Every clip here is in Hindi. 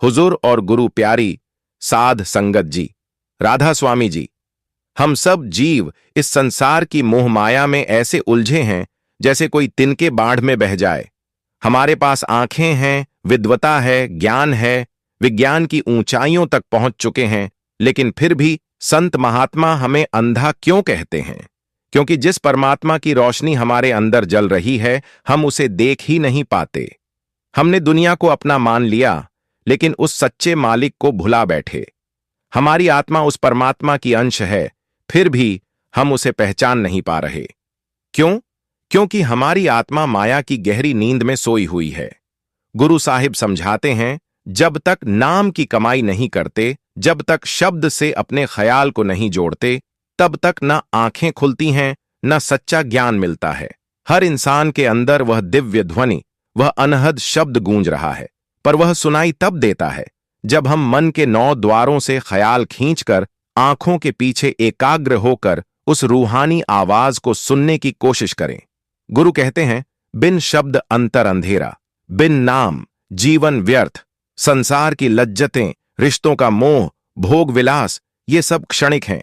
हुजूर और गुरु प्यारी साध संगत जी, राधा स्वामी जी, हम सब जीव इस संसार की मोह माया में ऐसे उलझे हैं जैसे कोई तिनके बाढ़ में बह जाए। हमारे पास आंखें हैं, विद्वता है, ज्ञान है, विज्ञान की ऊंचाइयों तक पहुंच चुके हैं, लेकिन फिर भी संत महात्मा हमें अंधा क्यों कहते हैं? क्योंकि जिस परमात्मा की रोशनी हमारे अंदर जल रही है, हम उसे देख ही नहीं पाते। हमने दुनिया को अपना मान लिया, लेकिन उस सच्चे मालिक को भुला बैठे। हमारी आत्मा उस परमात्मा की अंश है, फिर भी हम उसे पहचान नहीं पा रहे। क्यों? क्योंकि हमारी आत्मा माया की गहरी नींद में सोई हुई है। गुरु साहिब समझाते हैं, जब तक नाम की कमाई नहीं करते, जब तक शब्द से अपने ख्याल को नहीं जोड़ते, तब तक न आंखें खुलती हैं, न सच्चा ज्ञान मिलता है। हर इंसान के अंदर वह दिव्य ध्वनि, वह अनहद शब्द गूंज रहा है, पर वह सुनाई तब देता है जब हम मन के 9 द्वारों से ख्याल खींचकर आंखों के पीछे एकाग्र होकर उस रूहानी आवाज को सुनने की कोशिश करें। गुरु कहते हैं, बिन शब्द अंतर अंधेरा, बिन नाम जीवन व्यर्थ। संसार की लज्जतें, रिश्तों का मोह, भोग विलास, ये सब क्षणिक हैं।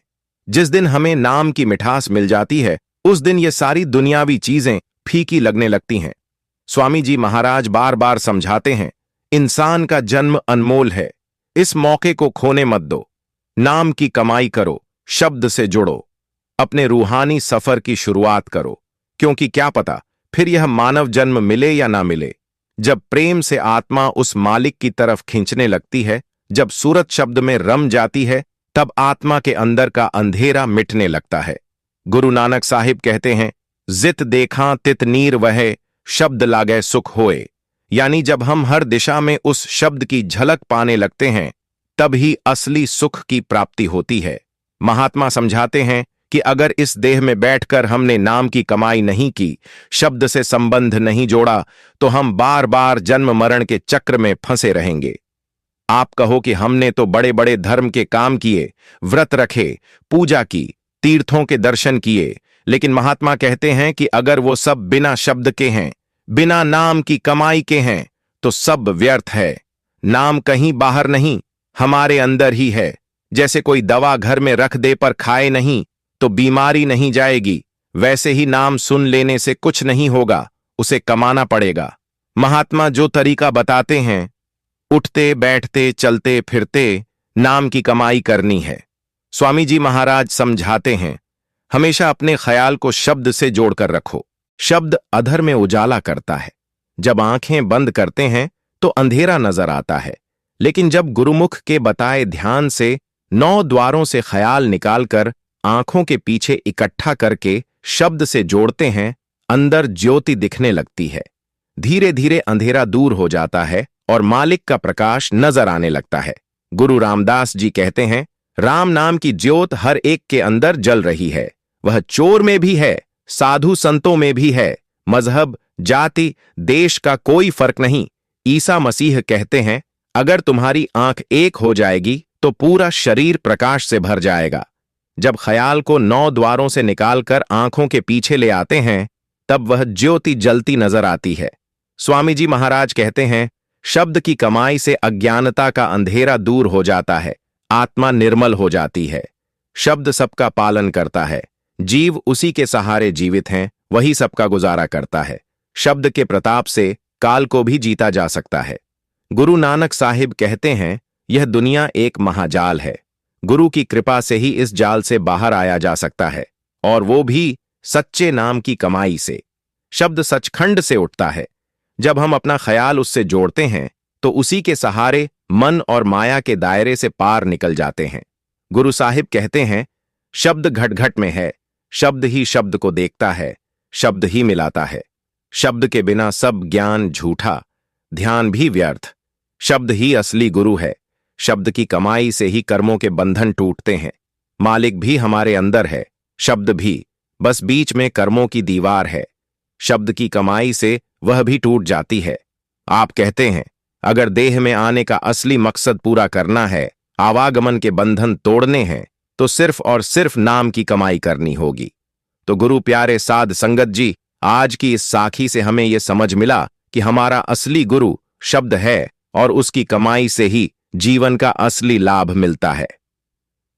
जिस दिन हमें नाम की मिठास मिल जाती है, उस दिन ये सारी दुनियावी चीजें फीकी लगने लगती हैं। स्वामी जी महाराज बार बार समझाते हैं, इंसान का जन्म अनमोल है, इस मौके को खोने मत दो। नाम की कमाई करो, शब्द से जुड़ो, अपने रूहानी सफर की शुरुआत करो, क्योंकि क्या पता फिर यह मानव जन्म मिले या ना मिले। जब प्रेम से आत्मा उस मालिक की तरफ खींचने लगती है, जब सूरत शब्द में रम जाती है, तब आत्मा के अंदर का अंधेरा मिटने लगता है। गुरु नानक साहिब कहते हैं, जित देखा तित नीर वहे, शब्द लागे सुख होए। यानी जब हम हर दिशा में उस शब्द की झलक पाने लगते हैं, तब ही असली सुख की प्राप्ति होती है। महात्मा समझाते हैं कि अगर इस देह में बैठकर हमने नाम की कमाई नहीं की, शब्द से संबंध नहीं जोड़ा, तो हम बार बार जन्म मरण के चक्र में फंसे रहेंगे। आप कहो कि हमने तो बड़े बड़े धर्म के काम किए, व्रत रखे, पूजा की, तीर्थों के दर्शन किए, लेकिन महात्मा कहते हैं कि अगर वो सब बिना शब्द के हैं, बिना नाम की कमाई के हैं, तो सब व्यर्थ है। नाम कहीं बाहर नहीं, हमारे अंदर ही है। जैसे कोई दवा घर में रख दे पर खाए नहीं तो बीमारी नहीं जाएगी, वैसे ही नाम सुन लेने से कुछ नहीं होगा, उसे कमाना पड़ेगा। महात्मा जो तरीका बताते हैं, उठते बैठते चलते फिरते नाम की कमाई करनी है। स्वामी जी महाराज समझाते हैं, हमेशा अपने ख्याल को शब्द से जोड़कर रखो। शब्द अधर में उजाला करता है। जब आंखें बंद करते हैं तो अंधेरा नजर आता है, लेकिन जब गुरुमुख के बताए ध्यान से 9 द्वारों से ख्याल निकालकर आंखों के पीछे इकट्ठा करके शब्द से जोड़ते हैं, अंदर ज्योति दिखने लगती है। धीरे धीरे अंधेरा दूर हो जाता है और मालिक का प्रकाश नजर आने लगता है। गुरु रामदास जी कहते हैं, राम नाम की ज्योत हर एक के अंदर जल रही है। वह चोर में भी है, साधु संतों में भी है, मजहब, जाति, देश का कोई फर्क नहीं। ईसा मसीह कहते हैं, अगर तुम्हारी आंख एक हो जाएगी तो पूरा शरीर प्रकाश से भर जाएगा। जब ख्याल को 9 द्वारों से निकालकर आंखों के पीछे ले आते हैं, तब वह ज्योति जलती नजर आती है। स्वामी जी महाराज कहते हैं, शब्द की कमाई से अज्ञानता का अंधेरा दूर हो जाता है, आत्मा निर्मल हो जाती है। शब्द सबका पालन करता है, जीव उसी के सहारे जीवित हैं, वही सबका गुजारा करता है। शब्द के प्रताप से काल को भी जीता जा सकता है। गुरु नानक साहिब कहते हैं, यह दुनिया एक महाजाल है। गुरु की कृपा से ही इस जाल से बाहर आया जा सकता है, और वो भी सच्चे नाम की कमाई से। शब्द सचखंड से उठता है। जब हम अपना ख्याल उससे जोड़ते हैं, तो उसी के सहारे मन और माया के दायरे से पार निकल जाते हैं। गुरु साहिब कहते हैं, शब्द घट घट में है, शब्द ही शब्द को देखता है, शब्द ही मिलाता है। शब्द के बिना सब ज्ञान झूठा, ध्यान भी व्यर्थ। शब्द ही असली गुरु है। शब्द की कमाई से ही कर्मों के बंधन टूटते हैं। मालिक भी हमारे अंदर है, शब्द भी, बस बीच में कर्मों की दीवार है। शब्द की कमाई से वह भी टूट जाती है। आप कहते हैं, अगर देह में आने का असली मकसद पूरा करना है, आवागमन के बंधन तोड़ने हैं, तो सिर्फ और सिर्फ नाम की कमाई करनी होगी। तो गुरु प्यारे साध संगत जी, आज की इस साखी से हमें यह समझ मिला कि हमारा असली गुरु शब्द है और उसकी कमाई से ही जीवन का असली लाभ मिलता है।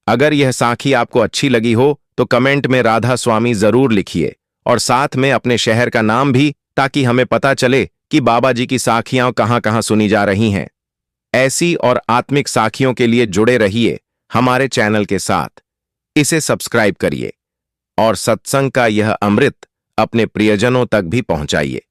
अगर यह साखी आपको अच्छी लगी हो तो कमेंट में राधा स्वामी जरूर लिखिए और साथ में अपने शहर का नाम भी, ताकि हमें पता चले कि बाबा जी की साखियां कहां कहां सुनी जा रही हैं। ऐसी और आत्मिक साखियों के लिए जुड़े रहिए हमारे चैनल के साथ। इसे सब्सक्राइब करिए और सत्संग का यह अमृत अपने प्रियजनों तक भी पहुंचाइए।